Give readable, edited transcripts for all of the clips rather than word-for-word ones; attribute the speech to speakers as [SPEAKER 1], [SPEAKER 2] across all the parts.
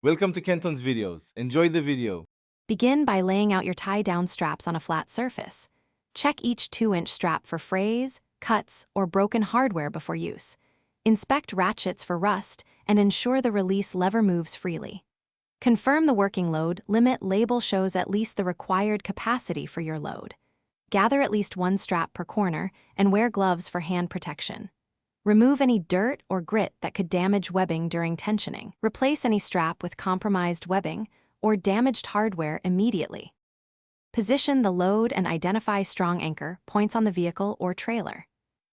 [SPEAKER 1] Welcome to Kenton's videos. Enjoy the video.
[SPEAKER 2] Begin by laying out your tie-down straps on a flat surface. Check each 2-inch strap for frays, cuts, or broken hardware before use. Inspect ratchets for rust and ensure the release lever moves freely. Confirm the working load. Limit label shows at least the required capacity for your load. Gather at least one strap per corner and wear gloves for hand protection. Remove any dirt or grit that could damage webbing during tensioning. Replace any strap with compromised webbing or damaged hardware immediately. Position the load and identify strong anchor points on the vehicle or trailer.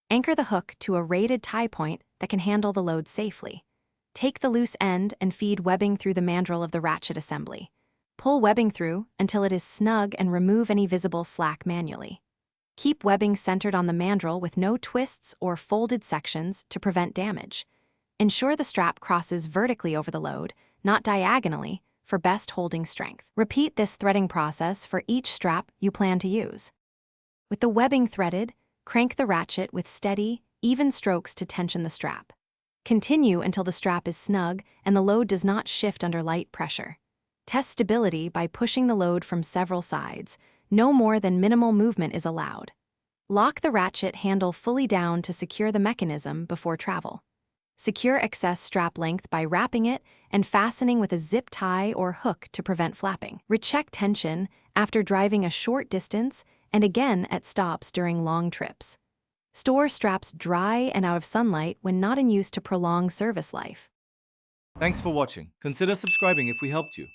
[SPEAKER 2] Anchor the hook to a rated tie point that can handle the load safely. Take the loose end and feed webbing through the mandrel of the ratchet assembly. Pull webbing through until it is snug and remove any visible slack manually. Keep webbing centered on the mandrel with no twists or folded sections to prevent damage. Ensure the strap crosses vertically over the load, not diagonally, for best holding strength. Repeat this threading process for each strap you plan to use. With the webbing threaded, crank the ratchet with steady, even strokes to tension the strap. Continue until the strap is snug and the load does not shift under light pressure. Test stability by pushing the load from several sides. No more than minimal movement is allowed. Lock the ratchet handle fully down to secure the mechanism before travel. Secure excess strap length by wrapping it and fastening with a zip tie or hook to prevent flapping. Recheck tension after driving a short distance and again at stops during long trips. Store straps dry and out of sunlight when not in use to prolong service life.
[SPEAKER 1] Thanks for watching. Consider subscribing if we helped you.